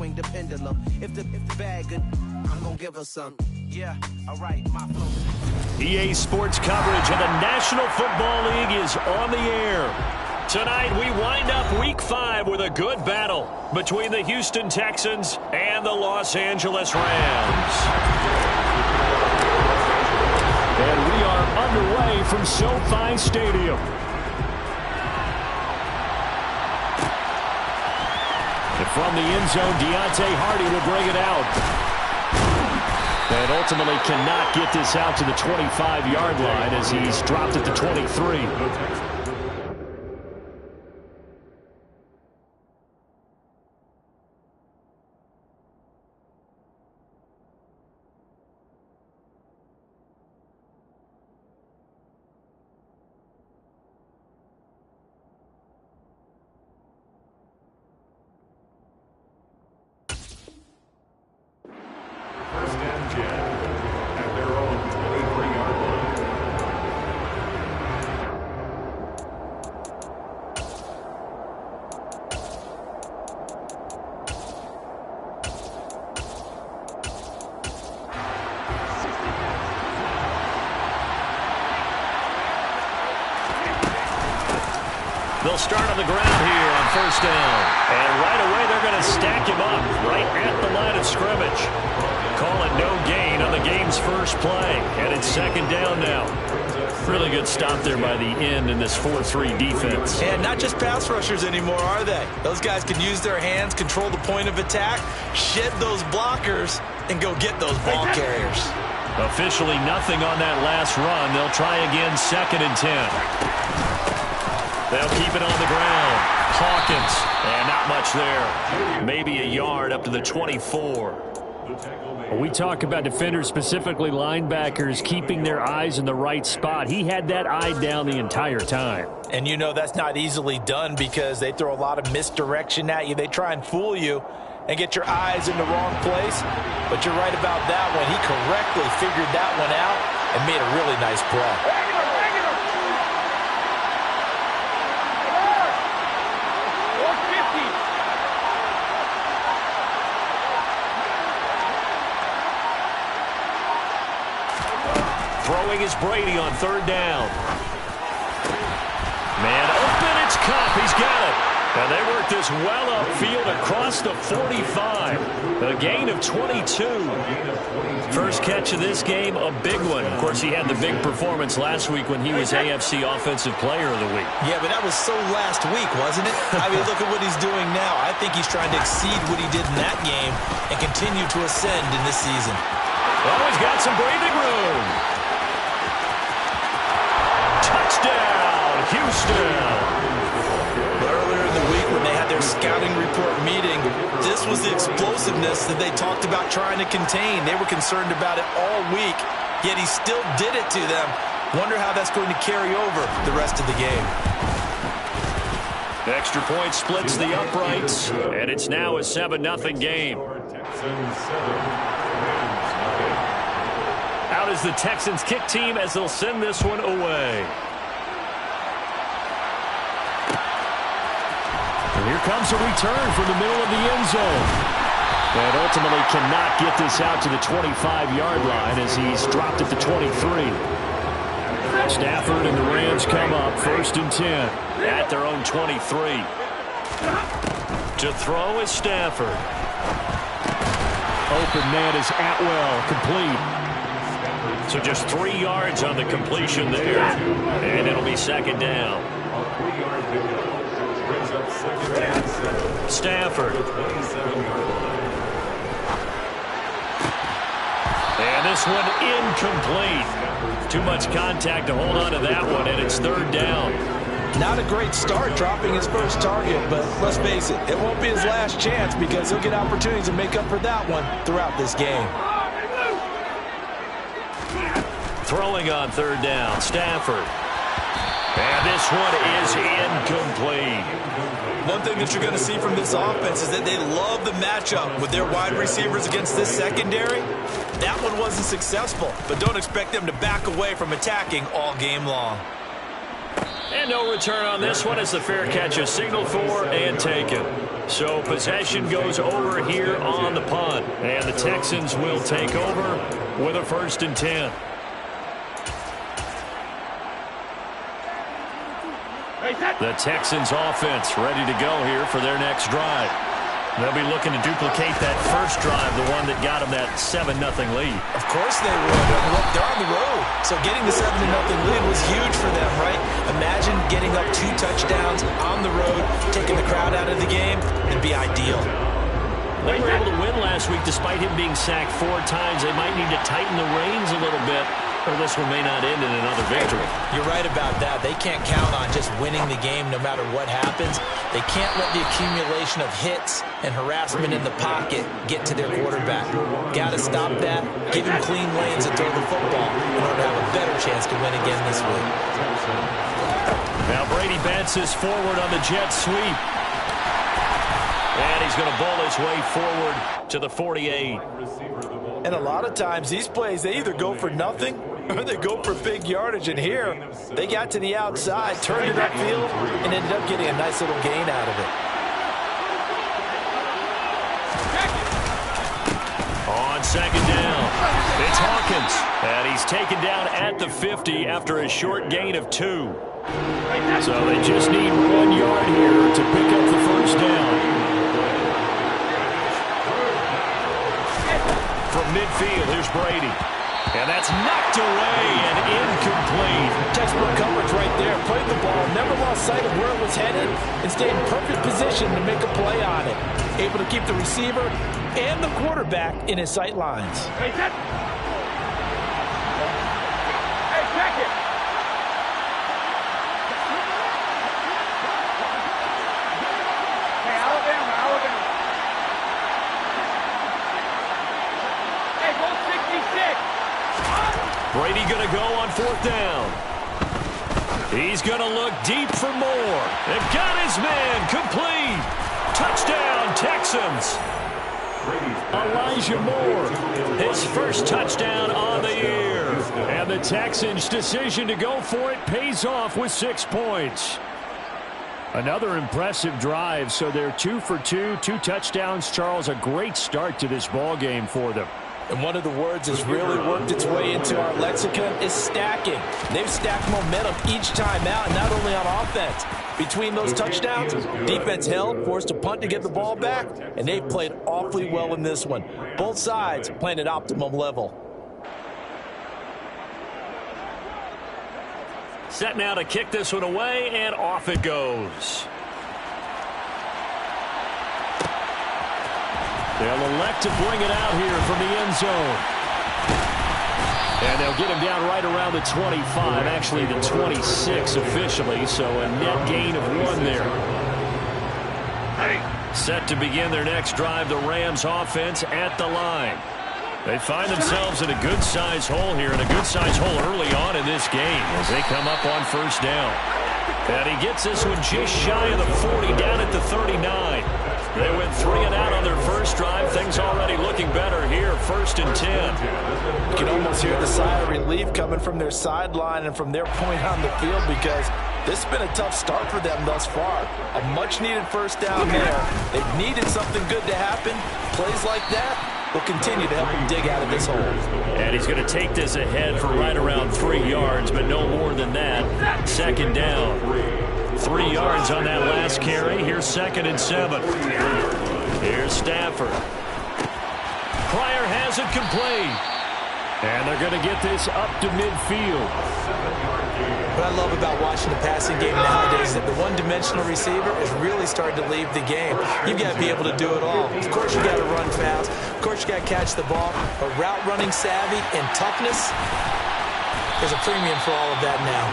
swing the pendulum. If the bag good, I'm gonna give her some. Yeah, all right, my flow. EA Sports coverage of the National Football League is on the air. Tonight, we wind up Week 5 with a good battle between the Houston Texans and the Los Angeles Rams. And we are underway from SoFi Stadium. And from the end zone, Deontay Hardy will bring it out. And ultimately cannot get this out to the 25-yard line as he's dropped at the 23. They'll start on the ground here on first down. And right away, they're going to stack him up right at the line of scrimmage. Call it no gain on the game's first play. And it's second down now. Really good stop there by the end in this 4-3 defense. And not just pass rushers anymore, are they? Those guys can use their hands, control the point of attack, shed those blockers, and go get those ball carriers. Officially nothing on that last run. They'll try again, 2nd and 10. They'll keep it on the ground. Hawkins, and not much there. Maybe a yard up to the 24. We talk about defenders, specifically linebackers, keeping their eyes in the right spot. He had that eye down the entire time. And you know that's not easily done because they throw a lot of misdirection at you. They try and fool you and get your eyes in the wrong place. But you're right about that one. He correctly figured that one out and made a really nice play. Throwing is Brady on third down. Man open, it's Kupp. He's got it. And they work this well upfield across the 45. A gain of 22. First catch of this game, a big one. Of course, he had the big performance last week when he was AFC Offensive Player of the Week. Yeah, but that was so last week, wasn't it? I mean, look at what he's doing now. I think he's trying to exceed what he did in that game and continue to ascend in this season. Oh, he's got some breathing room. Touchdown, Houston. Earlier in the week when they had their scouting report meeting, this was the explosiveness that they talked about trying to contain. They were concerned about it all week, yet he still did it to them. Wonder how that's going to carry over the rest of the game. Extra point splits the uprights, and it's now a 7-0 game. Out is the Texans kick team as they'll send this one away. And here comes a return from the middle of the end zone. And ultimately cannot get this out to the 25-yard line as he's dropped at the 23. Stafford and the Rams come up 1st and 10 at their own 23. To throw is Stafford. Open man is Atwell, complete. So just 3 yards on the completion there. And it'll be second down. Stafford. And this one incomplete. Too much contact to hold on to that one, and it's third down. Not a great start dropping his first target, but let's face it, it won't be his last chance because he'll get opportunities to make up for that one throughout this game. Throwing on third down, Stafford. And this one is incomplete. One thing that you're going to see from this offense is that they love the matchup with their wide receivers against this secondary. That one wasn't successful, but don't expect them to back away from attacking all game long. And no return on this one as the fair catch is signaled for and taken. So possession goes over here on the punt. And the Texans will take over with a 1st and 10. The Texans offense ready to go here for their next drive. They'll be looking to duplicate that first drive, the one that got them that 7-0 lead. Of course they would. Look, they're on the road. So getting the 7-0 lead was huge for them, right? Imagine getting up 2 touchdowns on the road, taking the crowd out of the game. It'd be ideal. They were able to win last week despite him being sacked 4 times. They might need to tighten the reins a little bit, or this one may not end in another victory. You're right about that. They can't count on just winning the game no matter what happens. They can't let the accumulation of hits and harassment in the pocket get to their quarterback. Got to stop that, give him clean lanes and throw the football in order to have a better chance to win again this week. Now Brady bounces forward on the jet sweep. And he's going to bowl his way forward to the 48. And a lot of times these plays, they either go for nothing or they go for big yardage. And here, they got to the outside, turned it upfield, and ended up getting a nice little gain out of it. On 2nd down, it's Hawkins. And he's taken down at the 50 after a short gain of 2. So they just need 1 yard here to pick up the 1st down. From midfield, here's Brady. And that's knocked away and incomplete. Textbook coverage right there. Played the ball, never lost sight of where it was headed, and stayed in perfect position to make a play on it. Able to keep the receiver and the quarterback in his sight lines. Hey, check it. Hey, Alabama. Hey, go 66. Brady going to go on 4th down. He's going to look deep for more. They've got his man complete. Touchdown, Texans. Elijah Moore, his 1st touchdown on the year. And the Texans' decision to go for it pays off with 6 points. Another impressive drive, so they're 2 for 2, 2 touchdowns. Charles, a great start to this ball game for them. And one of the words that's really worked its way into our lexicon is stacking. They've stacked momentum each time out, and not only on offense. Between those touchdowns, defense held, forced a punt to get the ball back, and they've played awfully well in this one. Both sides playing at optimum level. Set now to kick this one away, and off it goes. They'll elect to bring it out here from the end zone. And they'll get him down right around the 25, actually the 26 officially, so a net gain of 1 there. Set to begin their next drive, the Rams offense at the line. They find themselves in a good-sized hole here, and a good-sized hole early on in this game as they come up on 1st down. And he gets this one just shy of the 40, down at the 39. They went 3 and out on their first drive. Things already looking better here, 1st and 10. You can almost hear the sigh of relief coming from their sideline and from their point on the field, because this has been a tough start for them thus far. A much-needed 1st down there. They've needed something good to happen. Plays like that will continue to help him dig out of this hole. And he's going to take this ahead for right around 3 yards, but no more than that. 2nd down. 3 yards on that last carry. Here's 2nd and 7. Here's Stafford. Pryor has it complete. And they're going to get this up to midfield. What I love about watching the passing game nowadays is that the one-dimensional receiver is really starting to leave the game. You've got to be able to do it all. Of course, you got to run fast. Of course, you got to catch the ball. But route running savvy and toughness, there's a premium for all of that now.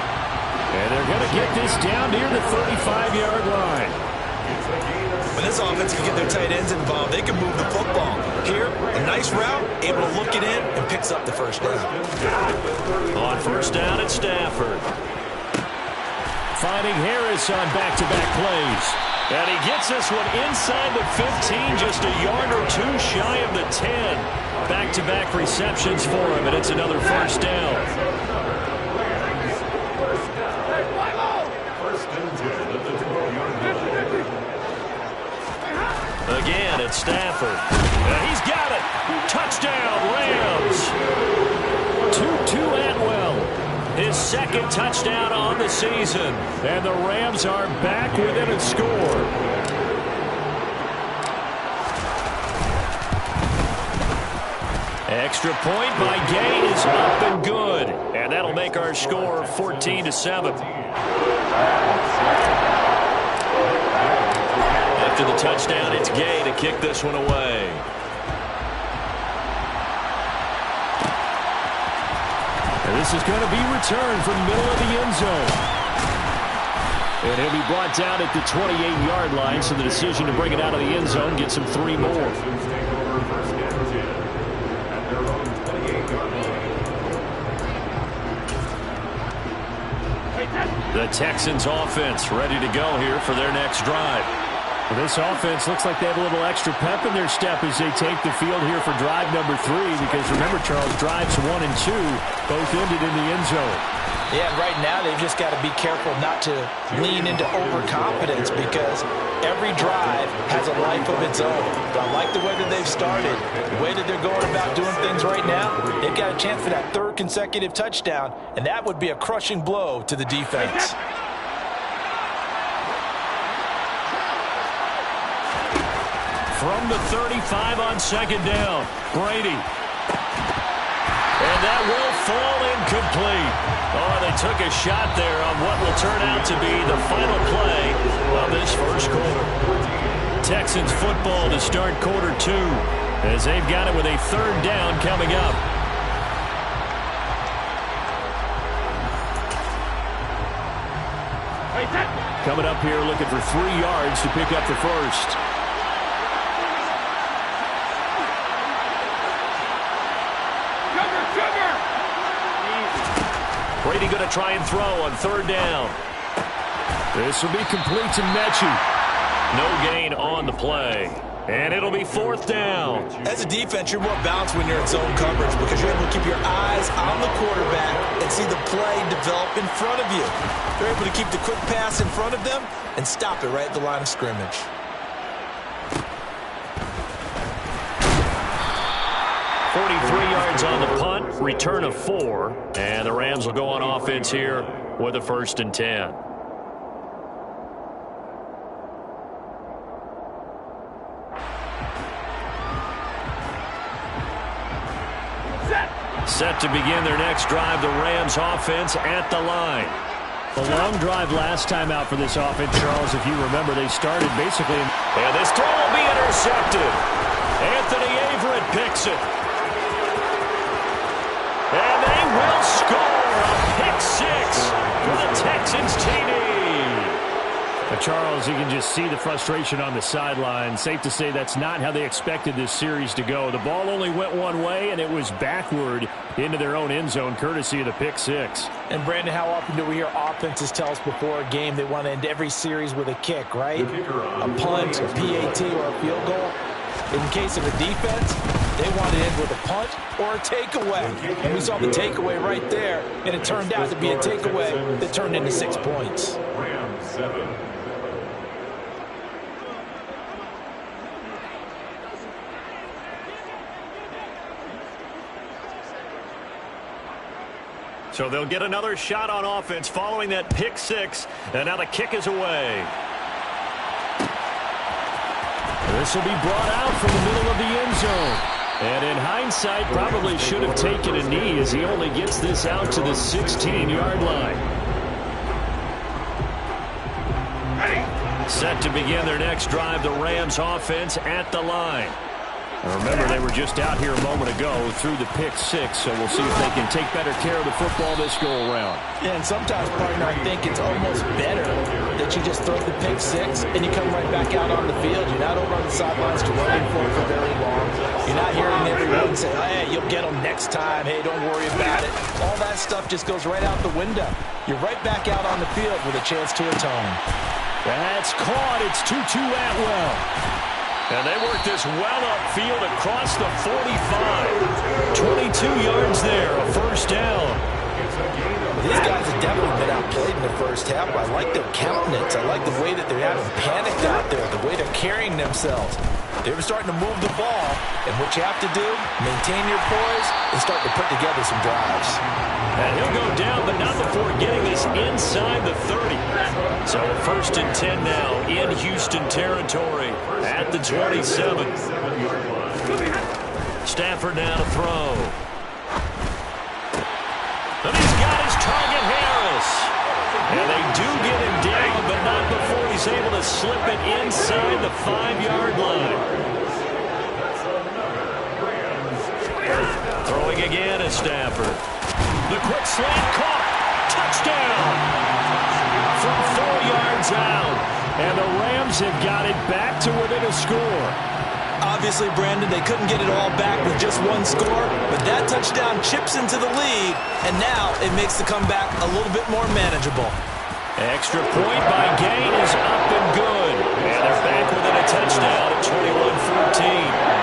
And they're going to get this down near the 35-yard line. When this offense can get their tight ends involved, they can move the football. Here, a nice route, able to look it in, and picks up the 1st down. On 1st down, it's Stafford. Finding Harris on back-to-back plays. And he gets this one inside the 15, just a yard or 2 shy of the 10. Back-to-back receptions for him, and it's another 1st down. Again, it's Stafford. And he's got it. Touchdown, Rams. Tutu Atwell, his second touchdown on the season. And the Rams are back within a score. Extra point by Gay is up and good. And that'll make our score 14-7. After the touchdown, it's Gay to kick this one away. And this is going to be returned from the middle of the end zone. And he'll be brought down at the 28-yard line, so the decision to bring it out of the end zone gets him 3 more. The Texans offense ready to go here for their next drive. Well, this offense looks like they have a little extra pep in their step as they take the field here for drive number 3, because remember, Charles, drives 1 and 2 both ended in the end zone. Yeah, right now they've just got to be careful not to lean into overconfidence, because every drive has a life of its own. But I like the way that they've started, the way that they're going about doing things right now. They've got a chance for that 3rd consecutive touchdown, and that would be a crushing blow to the defense. From the 35 on 2nd down, Brady. And that will fall incomplete. Oh, they took a shot there on what will turn out to be the final play of this first quarter. Texans football to start quarter 2, as they've got it with a 3rd down coming up. Coming up here looking for 3 yards to pick up the first. Brady going to try and throw on 3rd down. This will be complete to Mechie. No gain on the play. And it'll be 4th down. As a defense, you're more balanced when you're in zone coverage, because you're able to keep your eyes on the quarterback and see the play develop in front of you. You're able to keep the quick pass in front of them and stop it right at the line of scrimmage. Yards on the punt, return of 4, and the Rams will go on offense here with a 1st and 10. Set to begin their next drive, the Rams offense at the line. A long drive last time out for this offense, Charles. If you remember, they started basically. And this throw will be intercepted. Anthony Averett picks it. And they will score a pick 6 for the Texans TD. Charles, you can just see the frustration on the sideline. Safe to say that's not how they expected this series to go. The ball only went one way, and it was backward into their own end zone, courtesy of the pick 6. And, Brandon, how often do we hear offenses tell us before a game they want to end every series with a kick, right? A punt, a PAT, or a field goal. In the case of a defense, they want to end with a punt or a takeaway. And we saw the takeaway right there, and it turned out to be a takeaway that turned into 6 points. Rams 7. So they'll get another shot on offense following that pick 6, and now the kick is away. This will be brought out from the middle of the end zone. And in hindsight, probably should have taken a knee, as he only gets this out to the 16-yard line. Set to begin their next drive, the Rams offense at the line. And remember, they were just out here a moment ago through the pick 6, so we'll see if they can take better care of the football this go-around. Yeah, and sometimes, partner, I think it's almost better that you just throw the pick 6 and you come right back out on the field. You're not over on the sidelines to running for very long. You're not hearing everyone say, hey, you'll get them next time. Hey, don't worry about it. All that stuff just goes right out the window. You're right back out on the field with a chance to atone. That's caught. It's Tutu Atwell. And they work this well upfield across the 45. 22 yards there, a 1st down. It's a gain of These guys have definitely been outplayed in the first half. I like their countenance. I like the way that they're having panicked out there, the way they're carrying themselves. They're starting to move the ball, and what you have to do, maintain your poise and start to put together some drives. And he'll go down, but not before getting this inside the 30. So 1st and 10 now in Houston territory at the 27. Stafford now to throw. And he's got his target, Harris. And they do get him down, but not before he's able to slip it inside the 5-yard line. Throwing again is Stafford. The quick slant caught. Touchdown. From 4 yards out. And the Rams have got it back to within a score. Obviously, Brandon, they couldn't get it all back with just one score, but that touchdown chips into the lead, and now it makes the comeback a little bit more manageable. Extra point by Gain is up and good. And they're back within a touchdown at 21-14.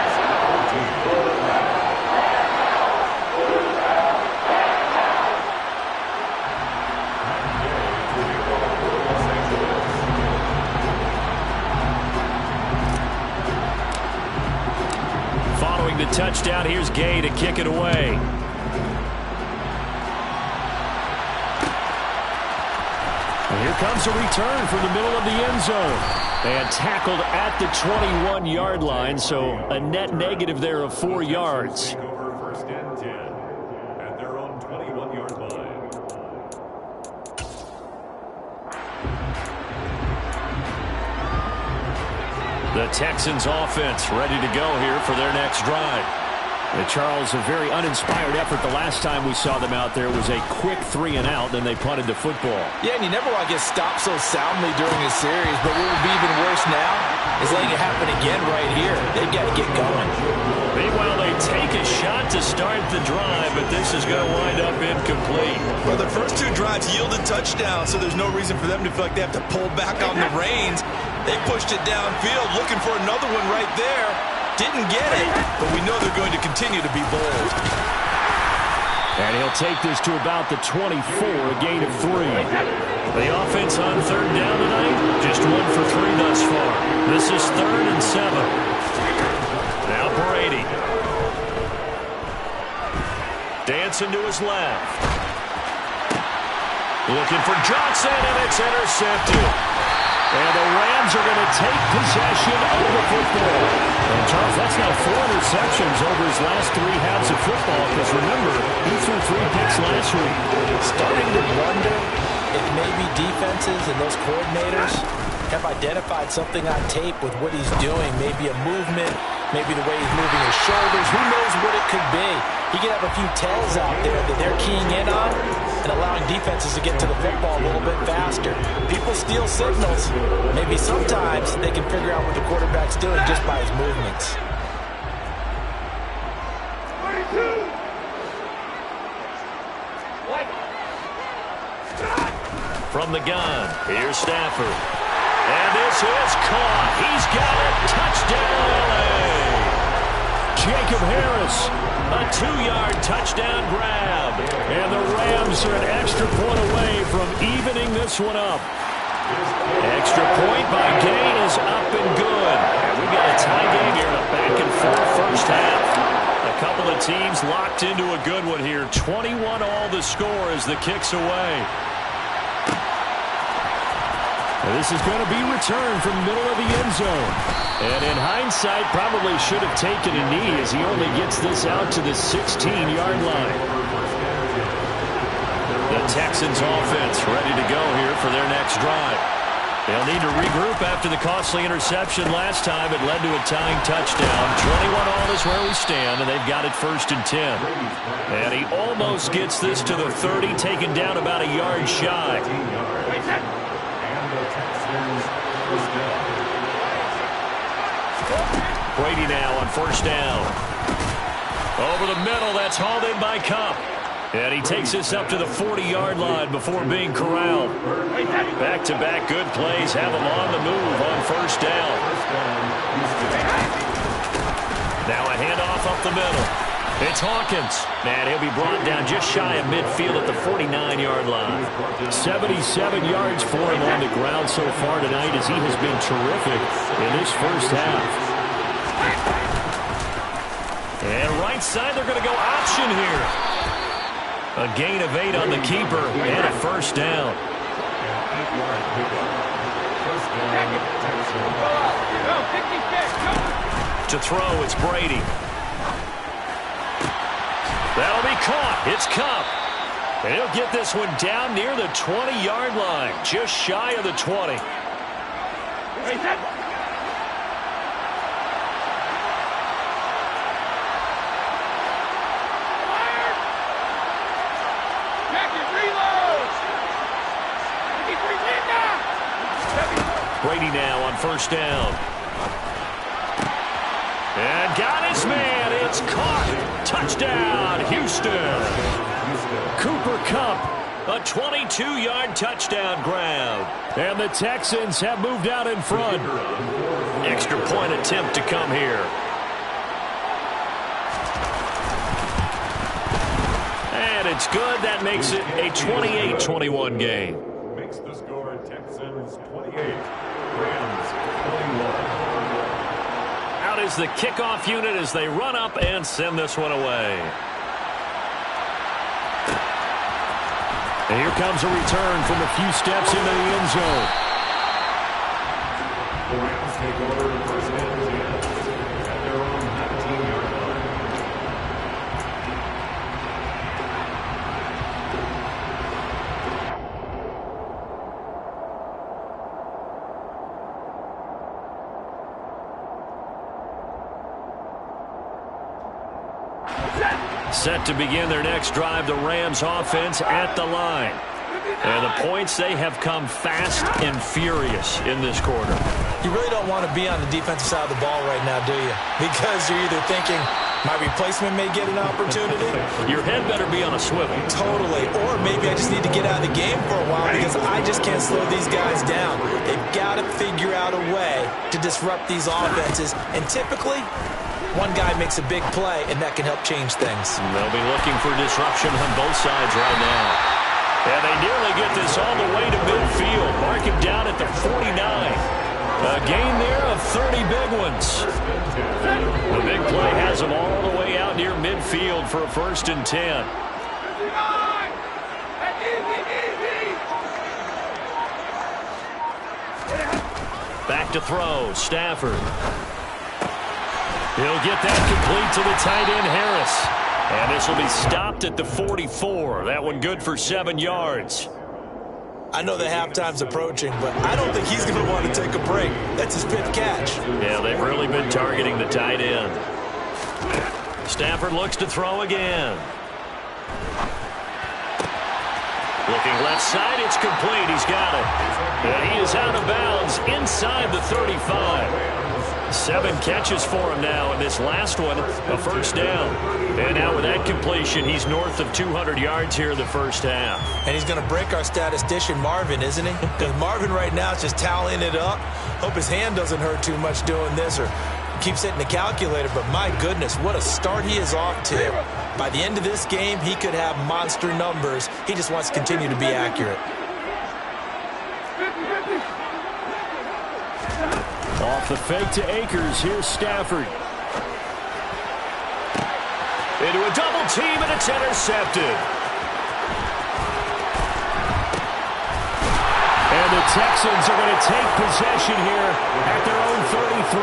Following the touchdown, here's Gay to kick it away. And here comes a return from the middle of the end zone. And tackled at the 21-yard line, so a net negative there of 4 yards. Take over 1st and 10 at their own 21-yard line. The Texans offense ready to go here for their next drive. Charles, a very uninspired effort the last time we saw them out there. Was a quick 3 and out, then they punted the football. Yeah, and you never want to get stopped so soundly during a series, but what would be even worse now is letting it happen again right here. They've got to get going. Meanwhile, they take a shot to start the drive, but this is going to wind up incomplete. Well, the first 2 drives yielded touchdowns, so there's no reason for them to feel like they have to pull back on the reins. They pushed it downfield, looking for another one right there. Didn't get it, but we know they're going to continue to be bold. And he'll take this to about the 24, a gain of 3. The offense on 3rd down tonight, just 1 for 3 thus far. This is 3rd and 7. Now Brady. Dancing to his left. Looking for Johnson, and it's intercepted. And the Rams are going to take possession of the football. And Charles, that's now 4 interceptions over his last 3 halves of football. Because remember, he threw 3 picks last week. Starting to wonder if maybe defenses and those coordinators have identified something on tape with what he's doing. Maybe a movement, maybe the way he's moving his shoulders. Who knows what it could be? He could have a few tells out there that they're keying in on and allowing defenses to get to the football a little bit faster. People steal signals. Maybe sometimes they can figure out what the quarterback's doing just by his movements. From the gun, here's Stafford. And this is caught. He's got it. Touchdown, LA. Jacob Harris, a 2-yard touchdown grab. And the Rams are an extra point away from evening this one up. Extra point by Gain is up and good. And we've got a tie game here in a back-and-forth first half. A couple of teams locked into a good one here. 21 all the score as the kick's away. This is going to be returned from the middle of the end zone. And in hindsight, probably should have taken a knee as he only gets this out to the 16-yard line. The Texans offense ready to go here for their next drive. They'll need to regroup after the costly interception last time. It led to a tying touchdown. 21 all is where we stand, and they've got it 1st and 10. And he almost gets this to the 30, taken down about a yard shy. Brady now on 1st down. Over the middle, that's hauled in by Cup. And he takes this up to the 40-yard line before being corralled. Back-to-back good plays have him on the move on 1st down. Now a handoff up the middle. It's Hawkins. And he'll be brought down just shy of midfield at the 49-yard line. 77 yards for him on the ground so far tonight as he has been terrific in this first half. And right side, they're going to go option here. A gain of 8 on the keeper and a first down. To throw, it's Brady. That'll be caught. It's Cup. And he'll get this one down near the 20-yard line, just shy of the 20. Brady now on first down. And got his man. It's caught. Touchdown, Houston. Cooper Kupp. A 22-yard touchdown grab. And the Texans have moved out in front. Extra point attempt to come here. And it's good. That makes it a 28-21 game. Makes the score Texans 28, Rams 21. Out is the kickoff unit as they run up and send this one away. And here comes a return from a few steps into the end zone. The Rams take over first and 10 at their own 19-yard line. Set to begin their next drive, the Rams offense at the line. And the points, they have come fast and furious in this quarter. You really don't want to be on the defensive side of the ball right now, do you? Because you're either thinking, my replacement may get an opportunity. Your head better be on a swivel. Totally. Or maybe I just need to get out of the game for a while because I just can't slow these guys down. They've got to figure out a way to disrupt these offenses. And typically, one guy makes a big play, and that can help change things. They'll be looking for disruption on both sides right now. And they nearly get this all the way to midfield. Mark him down at the 49. A gain there of 30 big ones. The big play has them all the way out near midfield for a 1st and 10. Back to throw, Stafford. He'll get that complete to the tight end, Harris. And this will be stopped at the 44. That one good for 7 yards. I know the halftime's approaching, but I don't think he's going to want to take a break. That's his 5th catch. Yeah, they've really been targeting the tight end. Stafford looks to throw again. Looking left side, it's complete. He's got it. And he is out of bounds inside the 35. 7 catches for him now, and this last one, a 1st down. And now with that completion, he's north of 200 yards here in the first half. And he's going to break our statistician, Marvin, isn't he? Because Marvin right now is just tallying it up. Hope his hand doesn't hurt too much doing this or keeps hitting the calculator. But my goodness, what a start he is off to. By the end of this game, he could have monster numbers. He just wants to continue to be accurate. Off the fake to Akers. Here's Stafford. Into a double team, and it's intercepted. And the Texans are going to take possession here at their own 33.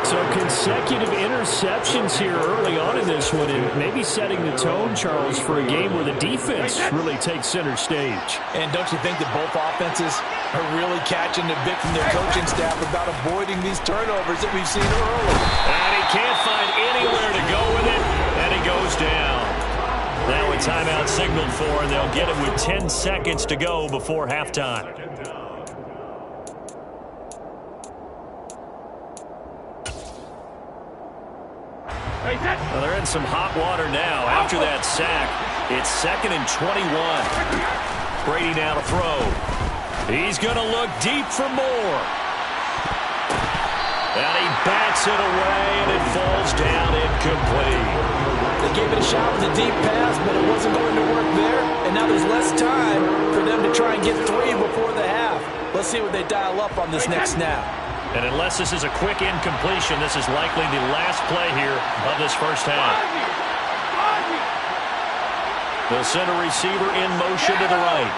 So consecutive interceptions here early on in this one, and maybe setting the tone, Charles, for a game where the defense really takes center stage. And don't you think that both offenses are really catching the bit from their coaching staff about avoiding these turnovers that we've seen early? And he can't find anywhere to go with it, and he goes down. Now a timeout signaled for, and they'll get it with 10 seconds to go before halftime. Well, they're in some hot water now after that sack. It's 2nd and 21. Brady now to throw. He's going to look deep for more. And he bats it away, and it falls down incomplete. gave it a shot with a deep pass, but it wasn't going to work there. And now there's less time for them to try and get 3 before the half. Let's see what they dial up on this next snap. And unless this is a quick incompletion, this is likely the last play here of this first half. They'll send a receiver in motion to the right.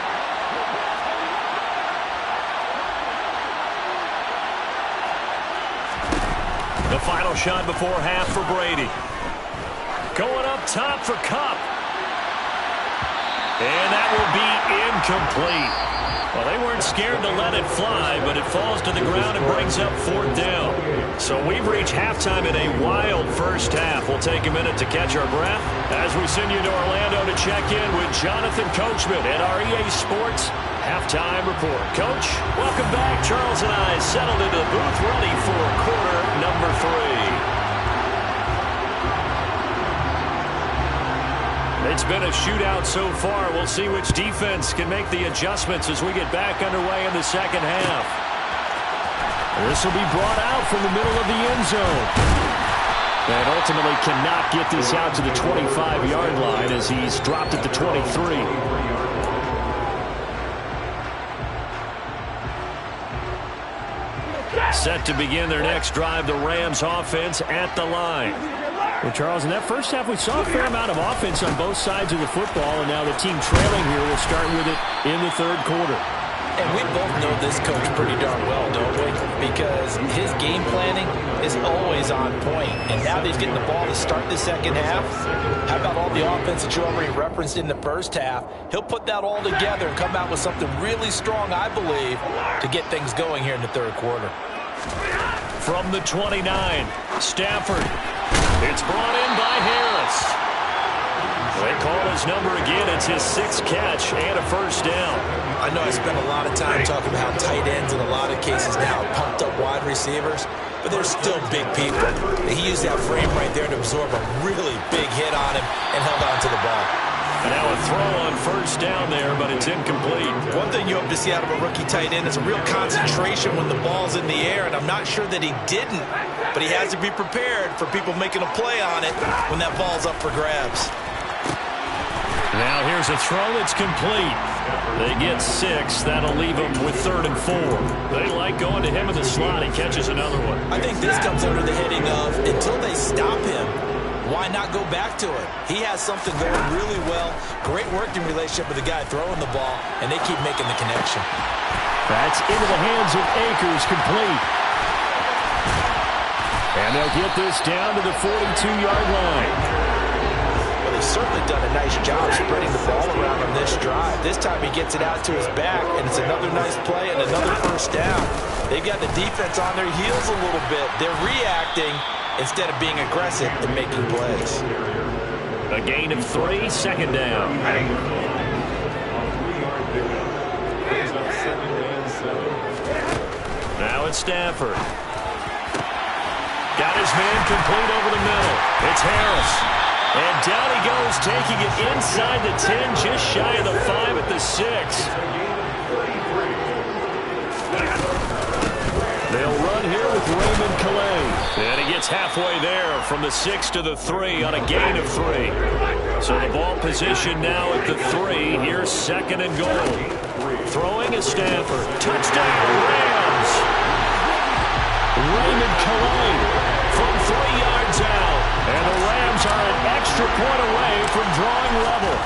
The final shot before half for Brady. Going up top for Kupp. And that will be incomplete. Well, they weren't scared to let it fly, but it falls to the ground and brings up 4th down. So we've reached halftime in a wild first half. We'll take a minute to catch our breath as we send you to Orlando to check in with Jonathan Coachman at our EA Sports Halftime Report. Coach, welcome back. Charles and I settled into the booth ready for quarter number 3. It's been a shootout so far. We'll see which defense can make the adjustments as we get back underway in the second half. This will be brought out from the middle of the end zone. And ultimately cannot get this out to the 25-yard line as he's dropped at the 23. Set to begin their next drive, the Rams offense at the line. Well, Charles, in that first half, we saw a fair amount of offense on both sides of the football, and now the team trailing here will start with it in the third quarter. And we both know this coach pretty darn well, don't we? Because his game planning is always on point. And now that he's getting the ball to start the second half, how about all the offense that you already referenced in the first half? He'll put that all together and come out with something really strong, I believe, to get things going here in the third quarter. From the 29, Stafford. It's brought in by Harris. They call his number again. It's his 6th catch and a first down. I know I spent a lot of time talking about how tight ends in a lot of cases now pumped up wide receivers, but they're still big people. He used that frame right there to absorb a really big hit on him and held on to the ball. And now a throw on first down there, but it's incomplete. One thing you hope to see out of a rookie tight end is a real concentration when the ball's in the air, and I'm not sure that he didn't, but he has to be prepared for people making a play on it when that ball's up for grabs. Now here's a throw that's complete. They get 6. That'll leave them with 3rd and 4. They like going to him in the slot. He catches another one. I think this comes under the heading of, until they stop him, why not go back to it? He has something going really well. Great working relationship with the guy throwing the ball, and they keep making the connection. That's into the hands of Akers, complete. And they'll get this down to the 42-yard line. Well, he's certainly done a nice job spreading the ball around on this drive. This time he gets it out to his back, and it's another nice play and another first down. They've got the defense on their heels a little bit. They're reacting instead of being aggressive and making plays. A gain of 3, 2nd down. Now it's Stafford. Got his man complete over the middle. It's Harris. And down he goes, taking it inside the 10, just shy of the 5 at the 6. They'll run here with Raymond Calais. And he gets halfway there from the 6 to the 3 on a gain of 3. So the ball position now at the 3. Here's 2nd and goal. Throwing is Stafford. Touchdown, Rams. Raymond Calais from 3 yards out. And the Rams are an extra point away from drawing level.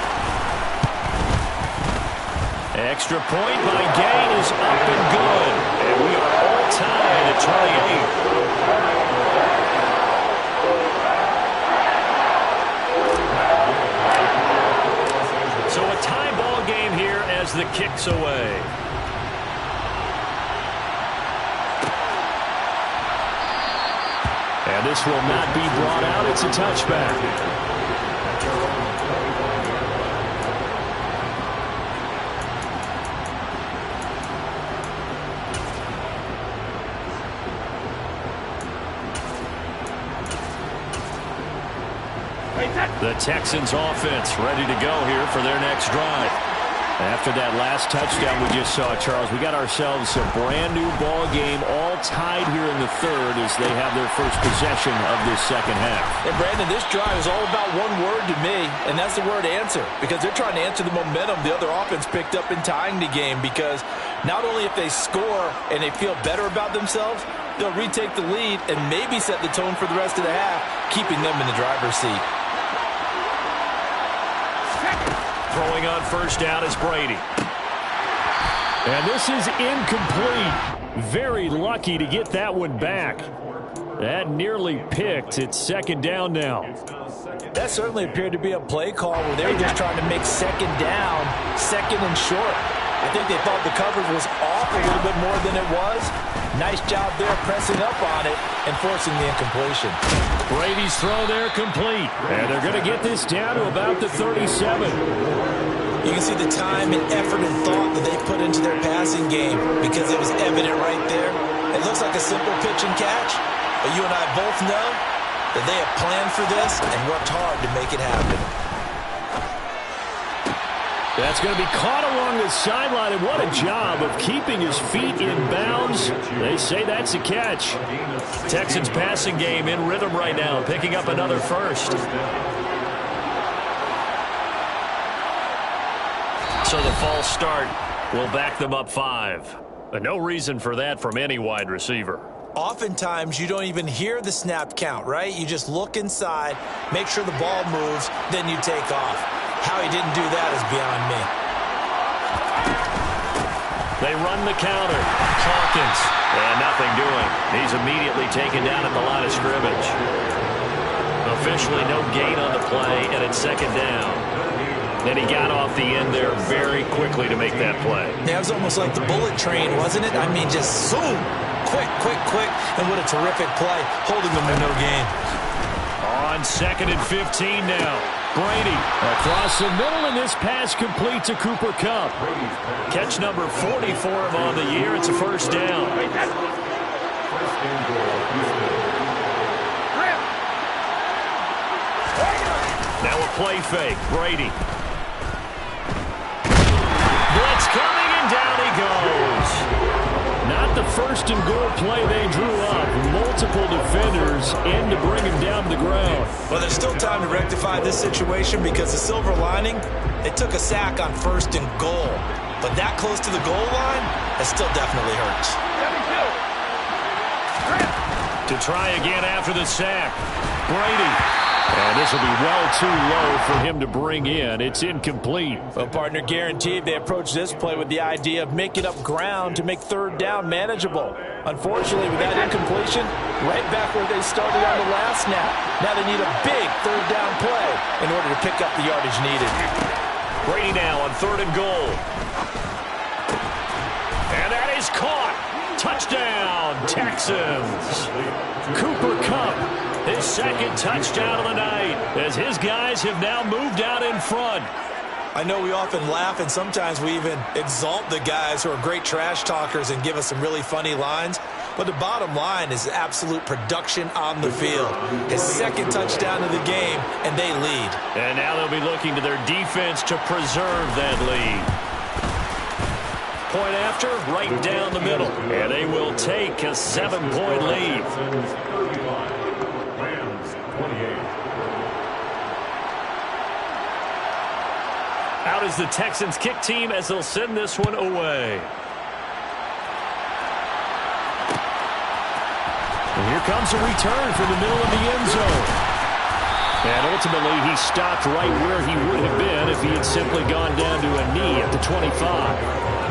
Extra point by Gain is up and good. And we are all tied at 28. So a tie ball game here as the kick's away. And this will not be brought out. It's a touchback. The Texans offense ready to go here for their next drive. After that last touchdown we just saw, Charles, we got ourselves a brand new ball game, all tied here in the third as they have their first possession of this second half. And Brandon, this drive is all about one word to me, and that's the word answer, because they're trying to answer the momentum the other offense picked up in tying the game, because not only if they score and they feel better about themselves, they'll retake the lead and maybe set the tone for the rest of the half, keeping them in the driver's seat. Throwing on first down is Brady. And this is incomplete. Very lucky to get that one back. That nearly picked. It's second down now. That certainly appeared to be a play call where they were just trying to make second down, second and short. I think they thought the coverage was off a little bit more than it was. Nice job there pressing up on it and forcing the incompletion. Brady's throw there complete. And they're going to get this down to about the 37. You can see the time and effort and thought that they put into their passing game because it was evident right there. It looks like a simple pitch and catch, but you and I both know that they have planned for this and worked hard to make it happen. That's going to be caught along the sideline, and what a job of keeping his feet in bounds. They say that's a catch. Texans passing game in rhythm right now, picking up another first. So the false start will back them up 5. No reason for that from any wide receiver. Oftentimes, you don't even hear the snap count, right? You just look inside, make sure the ball moves, then you take off. How he didn't do that is beyond me. They run the counter. Hawkins. And nothing doing. He's immediately taken down at the line of scrimmage. Officially no gain on the play, and it's second down. Then he got off the end there very quickly to make that play. Yeah, it was almost like the bullet train, wasn't it? I mean, just zoom. Quick, quick, quick. And what a terrific play, holding them to no gain. On second and 15 now. Brady across the middle, and this pass complete to Cooper Kupp. Catch number 40 for him on the year. It's a first down. Now a play fake. Brady. Blitz coming, and down he goes. Not the first and goal play they drew up. Multiple defenders in to bring him down to the ground. Well, there's still time to rectify this situation because the silver lining, they took a sack on first and goal. But that close to the goal line, that still definitely hurts. To try again after the sack. Brady. And this will be well too low for him to bring in. It's incomplete. Well, partner, guaranteed they approach this play with the idea of making up ground to make third down manageable. Unfortunately, with that incompletion, right back where they started on the last snap. Now they need a big third down play in order to pick up the yardage needed. Brady now on third and goal. And that is caught. Touchdown, Texans. Cooper Kupp. His second touchdown of the night as his guys have now moved out in front. I know we often laugh and sometimes we even exalt the guys who are great trash talkers and give us some really funny lines. But the bottom line is absolute production on the field. His second touchdown of the game, and they lead. And now they'll be looking to their defense to preserve that lead. Point after, right down the middle. And they will take a 7-point lead. Out is the Texans kick team as they'll send this one away. And here comes a return from the middle of the end zone. And ultimately, he stopped right where he would have been if he had simply gone down to a knee at the 25.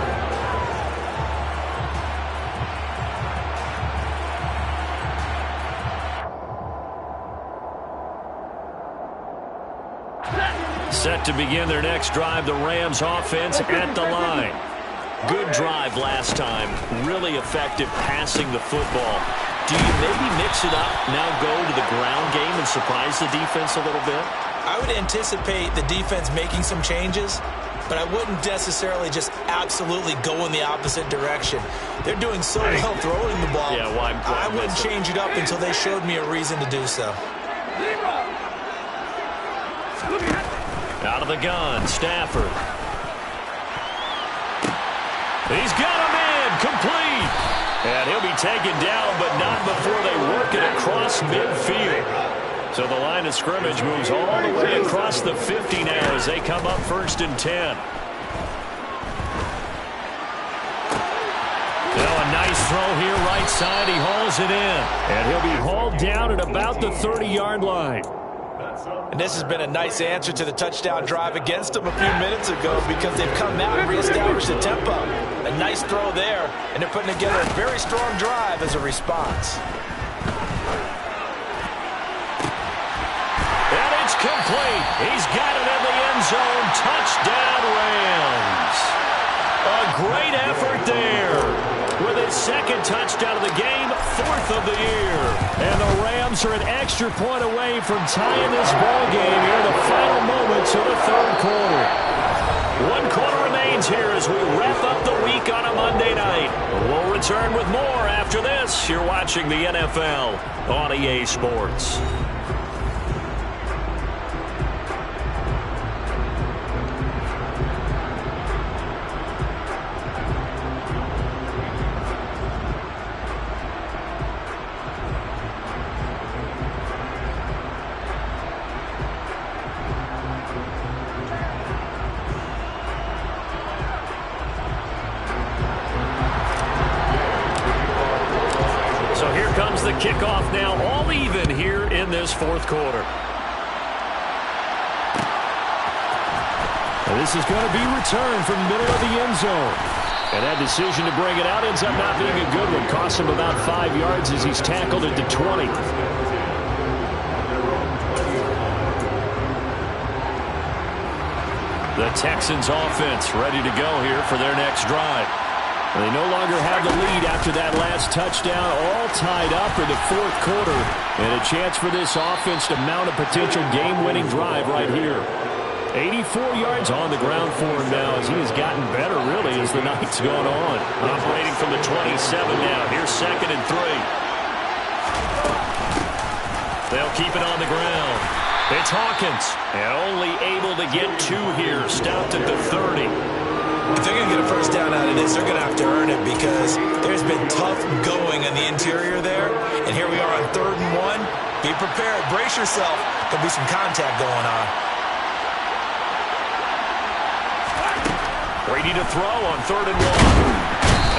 Set to begin their next drive, the Rams offense at the line. Good drive last time. Really effective passing the football. Do you maybe mix it up, now go to the ground game and surprise the defense a little bit? I would anticipate the defense making some changes, but I wouldn't necessarily just absolutely go in the opposite direction. They're doing so well throwing the ball. Yeah, why I wouldn't change it up until they showed me a reason to do so. Out of the gun, Stafford. He's got him in, complete. And he'll be taken down, but not before they work it across midfield. So the line of scrimmage moves all the way across the 50 now as they come up 1st and 10. Now a nice throw here right side. He hauls it in. And he'll be hauled down at about the 30-yard line. And this has been a nice answer to the touchdown drive against them a few minutes ago because they've come out and reestablished the tempo. A nice throw there, and they're putting together a very strong drive as a response. And it's complete. He's got it in the end zone. Touchdown, Rams. A great effort there. With his 2nd touchdown of the game, 4th of the year. And the Rams are an extra point away from tying this ball game here in the final moments of the 3rd quarter. 1 quarter remains here as we wrap up the week on a Monday night. We'll return with more after this. You're watching the NFL on EA Sports. The kickoff now all even here in this 4th quarter. And this is going to be returned from the middle of the end zone. And that decision to bring it out ends up not being a good one. Costs him about 5 yards as he's tackled at the 20. The Texans offense ready to go here for their next drive. They no longer have the lead after that last touchdown, all tied up in the 4th quarter. And a chance for this offense to mount a potential game-winning drive right here. 84 yards on the ground for him now as he has gotten better, really, as the night's gone on. Operating from the 27 now. Here's 2nd and 3. They'll keep it on the ground. It's Hawkins. And only able to get 2 here. Stopped at the 30. If they're going to get a first down out of this, they're going to have to earn it because there's been tough going in the interior there. And here we are on 3rd and 1. Be prepared. Brace yourself. There'll be some contact going on. Brady to throw on 3rd and 1.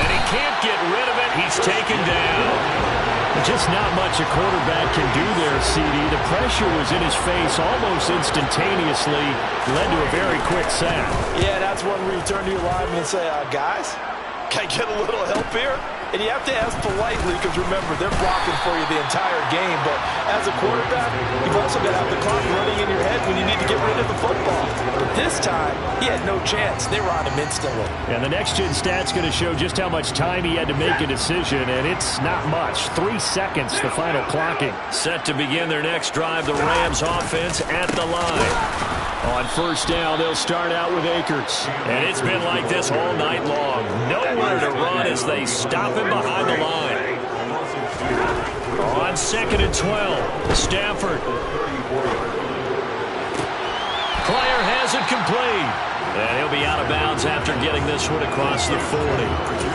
And he can't get rid of it. He's taken down. Just not much a quarterback can do there, CD. The pressure was in his face almost instantaneously. Led to a very quick sack. Yeah, that's when we turn to your lineman and say, guys, can I get a little help here? And you have to ask politely because, remember, they're blocking for you the entire game. But as a quarterback, you've also got to have the clock running in your head when you need to get rid of the football. But this time, he had no chance. They were on him instantly. And the next-gen stat's going to show just how much time he had to make a decision, and it's not much. 3 seconds, the final clocking. Set to begin their next drive, the Rams offense at the line. On 1st down, they'll start out with Akers. And it's been like this all night long. Nowhere to run as they stop him behind the line. On 2nd and 12, Stafford. Claire has it complete. And he'll be out of bounds after getting this one across the 40.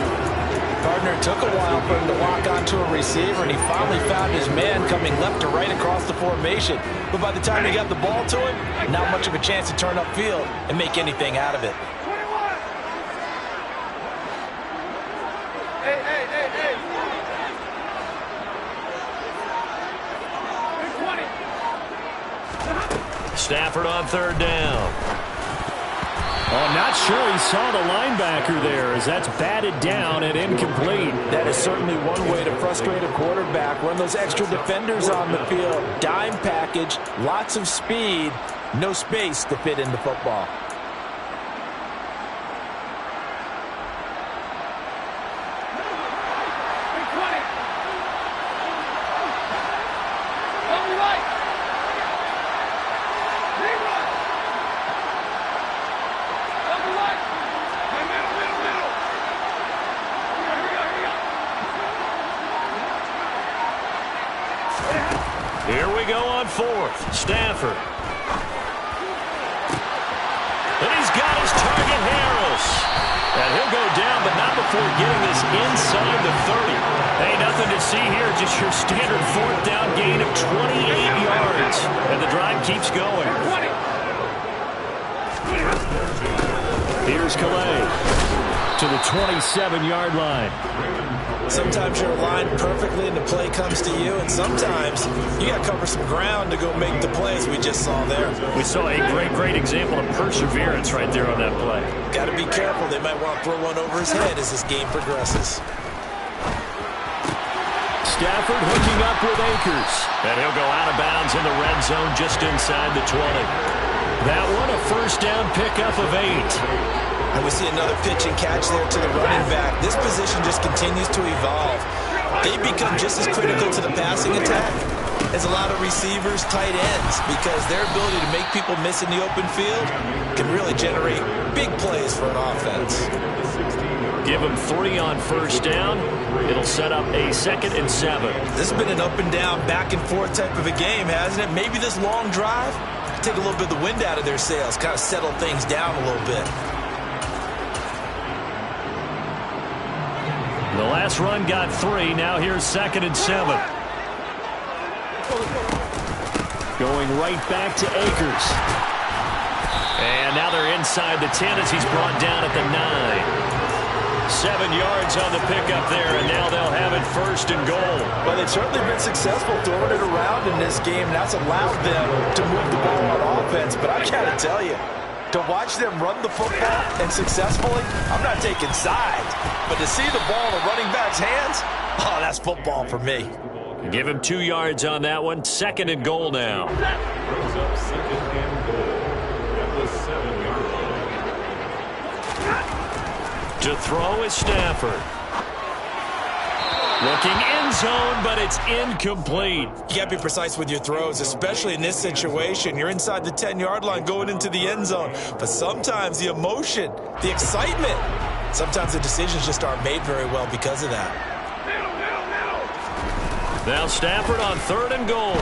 Gardner took a while for him to lock onto a receiver, and he finally found his man coming left to right across the formation. But by the time he got the ball to him, not much of a chance to turn upfield and make anything out of it. Stafford on 3rd down. I'm not sure he saw the linebacker there as that's batted down and incomplete. That is certainly one way to frustrate a quarterback. Run those extra defenders on the field. Dime package, lots of speed, no space to fit into football. Here we go on 4th. Stafford. And he's got his target, Harris. And he'll go down, but not before getting this inside the 30. Hey, nothing to see here, just your standard fourth down gain of 28 yards. And the drive keeps going. Here's Calais to the 27-yard line. Sometimes you're aligned perfectly and the play comes to you, and sometimes you got to cover some ground to go make the plays we just saw there. We saw a great example of perseverance right there on that play. Got to be careful. They might want to throw one over his head as this game progresses. Stafford hooking up with Akers. And he'll go out of bounds in the red zone just inside the 20. That one a first down pickup of 8. And we see another pitch and catch there to the running back. This position just continues to evolve. They become just as critical to the passing attack as a lot of receivers, tight ends, because their ability to make people miss in the open field can really generate big plays for an offense. Give them 3 on first down. It'll set up a 2nd and 7. This has been an up and down, back and forth type of a game, hasn't it? Maybe this long drive take a little bit of the wind out of their sails, kind of settle things down a little bit. The last run got 3. Now here's 2nd and 7. Going right back to Akers. And now they're inside the 10 as he's brought down at the 9. 7 yards on the pickup there, and now they'll have it 1st and goal. Well, they've certainly been successful throwing it around in this game, and that's allowed them to move the ball on offense. But I got to tell you, to watch them run the football and successfully, I'm not taking sides. But to see the ball in the running back's hands, oh, that's football for me. Give him 2 yards on that one. 2nd and goal now. Throws up 2nd and goal at the 7-yard line. To throw is Stafford. Looking end zone, but it's incomplete. You got to be precise with your throws, especially in this situation. You're inside the 10-yard line going into the end zone. But sometimes the emotion, the excitement, sometimes the decisions just aren't made very well because of that. Now Stafford on 3rd and goal.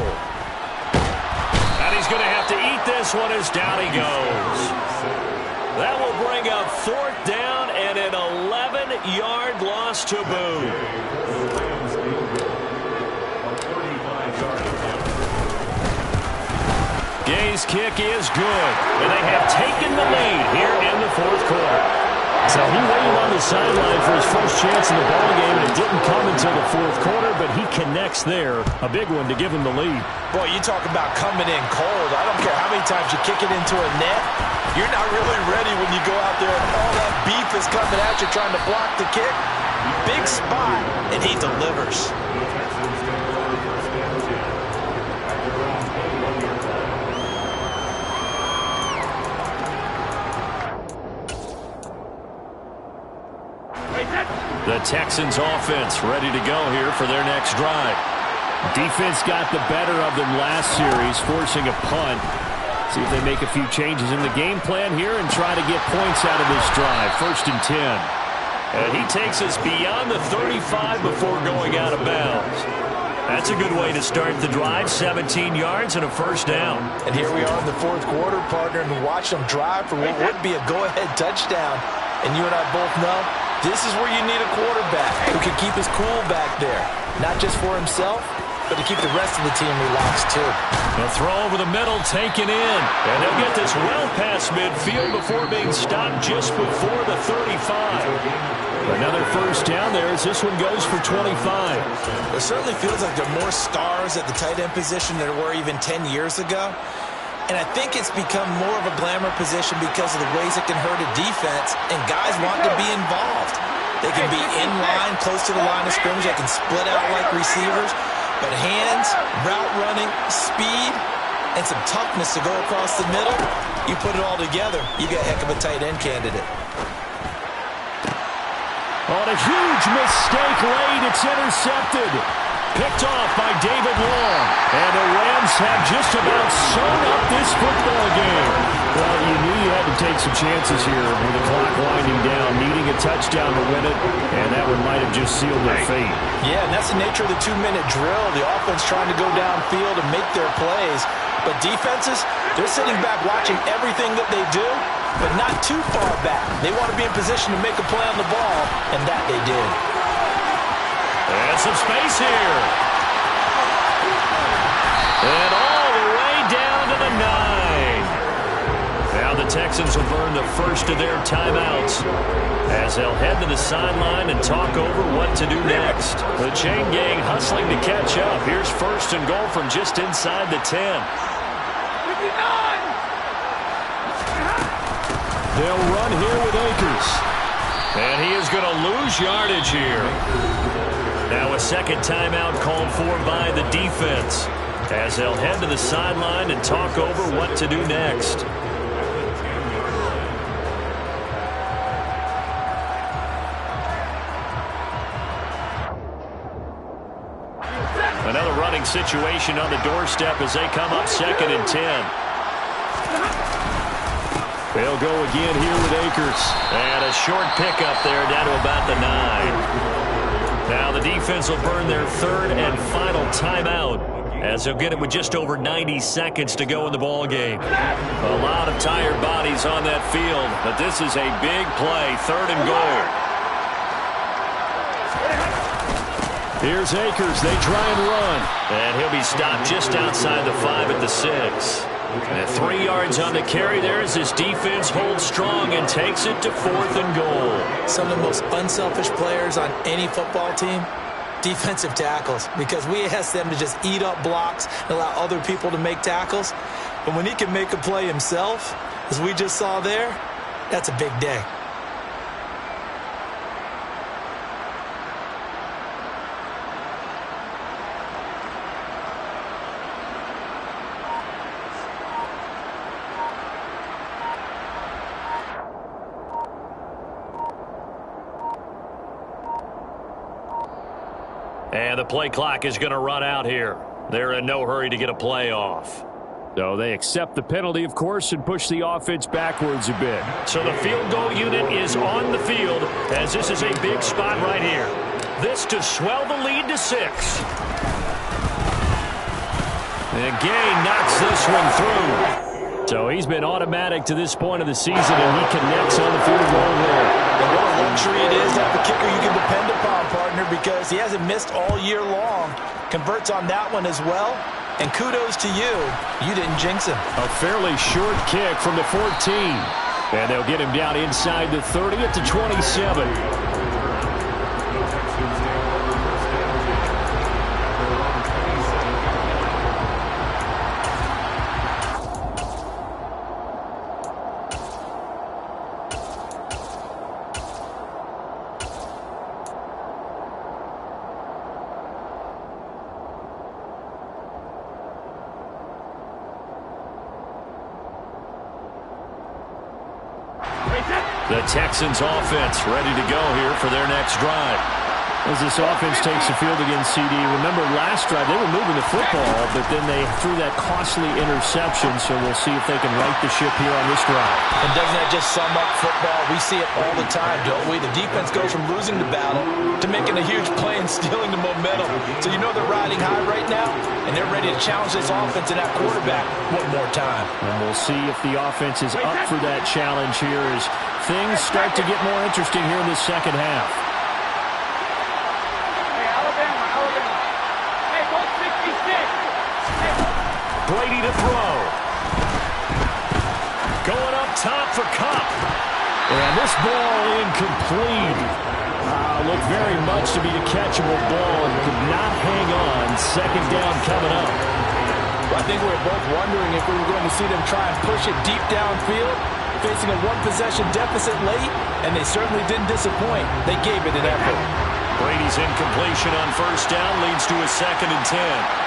And he's going to have to eat this one as down he goes. That will bring up 4th down and an 11-yard loss to boot. Gay's kick is good, and they have taken the lead here in the 4th quarter. So he waited on the sideline for his first chance in the ballgame, and it didn't come until the 4th quarter, but he connects there. A big one to give him the lead. Boy, you talk about coming in cold. I don't care how many times you kick it into a net. You're not really ready when you go out there and all that beef is coming at you trying to block the kick. Big spot, and he delivers. The Texans offense ready to go here for their next drive. Defense got the better of them last series, forcing a punt. See if they make a few changes in the game plan here and try to get points out of this drive. 1st and 10. And he takes us beyond the 35 before going out of bounds. That's a good way to start the drive. 17 yards and a 1st down. And here we are in the 4th quarter, partner, and watch them drive for what would be a go-ahead touchdown. And you and I both know this is where you need a quarterback who can keep his cool back there. Not just for himself, but to keep the rest of the team relaxed too. A throw over the middle taken in. And they'll get this well past midfield before being stopped just before the 35. Another 1st down there as this one goes for 25. It certainly feels like there are more stars at the tight end position than there were even 10 years ago. And I think it's become more of a glamour position because of the ways it can hurt a defense, and guys want to be involved. They can be in line, close to the line of scrimmage. They can split out like receivers. But hands, route running, speed, and some toughness to go across the middle, you put it all together, you got a heck of a tight end candidate. On a huge mistake late, it's intercepted. Picked off by David Long. And the Rams have just about sewn up this football game. Well, you knew you had to take some chances here with the clock winding down, needing a touchdown to win it, and that one might have just sealed their fate. Yeah, and that's the nature of the 2-minute drill. The offense trying to go downfield and make their plays. But defenses, they're sitting back watching everything that they do, but not too far back. They want to be in position to make a play on the ball, and that they did. And some space here. And all the way down to the 9. Now the Texans will burn the first of their timeouts as they'll head to the sideline and talk over what to do next. The chain gang hustling to catch up. Here's first and goal from just inside the 10. They'll run here with Akers. And he is going to lose yardage here. Now a second timeout called for by the defense as they'll head to the sideline and talk over what to do next. Another running situation on the doorstep as they come up 2nd and 10. They'll go again here with Akers. And a short pickup there down to about the 9. Now the defense will burn their third and final timeout as they'll get it with just over 90 seconds to go in the ball game. A lot of tired bodies on that field, but this is a big play, 3rd and goal. Here's Akers. They try and run. And he'll be stopped just outside the 5 at the 6. And 3 yards on the carry there as this defense holds strong and takes it to 4th and goal. Some of the most unselfish players on any football team, defensive tackles, because we ask them to just eat up blocks and allow other people to make tackles. But when he can make a play himself, as we just saw there, that's a big day. And the play clock is going to run out here. They're in no hurry to get a play off. So they accept the penalty, of course, and push the offense backwards a bit. So the field goal unit is on the field as this is a big spot right here. This to swell the lead to 6. And Gay knocks this one through. So he's been automatic to this point of the season, and he connects on the field goal there. And what a luxury it is to have a kicker you can depend upon, partner, because he hasn't missed all year long. Converts on that one as well. And kudos to you. You didn't jinx him. A fairly short kick from the 14. And they'll get him down inside the 30 at the 27. The Texans offense ready to go here for their next drive. As this offense takes the field against CD, remember last drive they were moving the football, but then they threw that costly interception, so we'll see if they can right the ship here on this drive. And doesn't that just sum up football? We see it all the time, don't we? The defense goes from losing the battle to making a huge play and stealing the momentum. So you know they're riding high right now, and they're ready to challenge this offense and that quarterback one more time. And we'll see if the offense is up for that challenge here as things start to get more interesting here in the second half. Brady to throw. Going up top for Cup. And this ball incomplete. Looked very much to be a catchable ball and could not hang on. Second down coming up. Well, I think we were both wondering if we were going to see them try and push it deep downfield, facing a one-possession deficit late, and they certainly didn't disappoint. They gave it an effort. Brady's incompletion on first down leads to a 2nd and 10.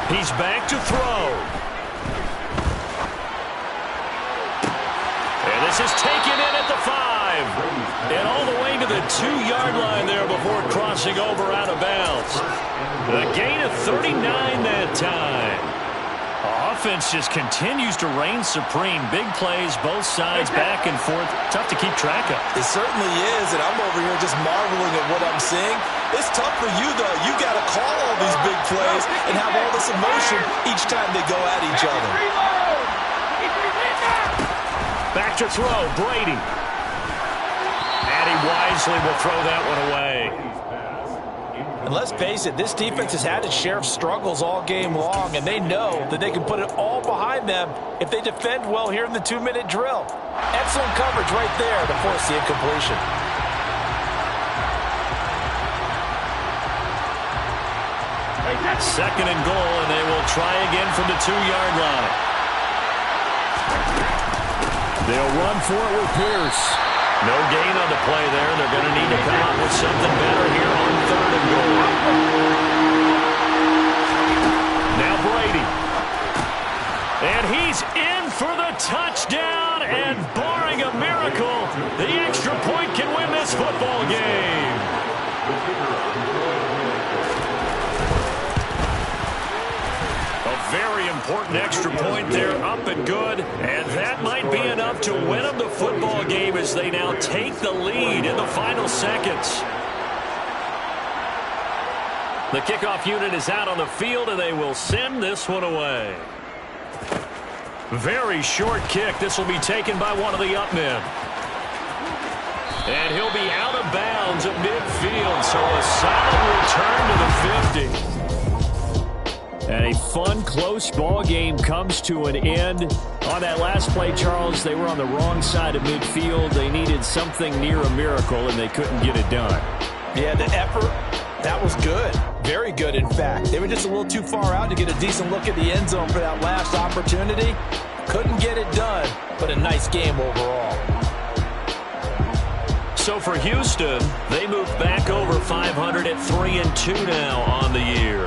He's back to throw. This is taken in at the 5. And all the way to the 2-yard line there before crossing over out of bounds. A gain of 39 that time. Offense just continues to reign supreme. Big plays, both sides, back and forth. Tough to keep track of. It certainly is, and I'm over here just marveling at what I'm seeing. It's tough for you, though. You got to call all these big plays and have all this emotion each time they go at each other. Back to throw, Brady. And he wisely will throw that one away. And let's face it, this defense has had its share of struggles all game long, and they know that they can put it all behind them if they defend well here in the 2-minute drill. Excellent coverage right there to force the incompletion. Second and goal, and they will try again from the 2-yard line. They'll run for it with Pierce. No gain on the play there. They're going to need to come up with something better here on 3rd and goal. Now Brady. And he's in for the touchdown. And barring a miracle, the extra point can win this football game. A very important extra point there, up and good. And that might be enough to win them the football game as they now take the lead in the final seconds. The kickoff unit is out on the field, and they will send this one away. Very short kick. This will be taken by one of the up men. And he'll be out of bounds at midfield, so a solid return to the 50. And a fun, close ball game comes to an end. On that last play, Charles, they were on the wrong side of midfield. They needed something near a miracle, and they couldn't get it done. Yeah, the effort, that was good. Very good, in fact. They were just a little too far out to get a decent look at the end zone for that last opportunity. Couldn't get it done, but a nice game overall. So for Houston, they move back over 500 at 3-2 now on the year.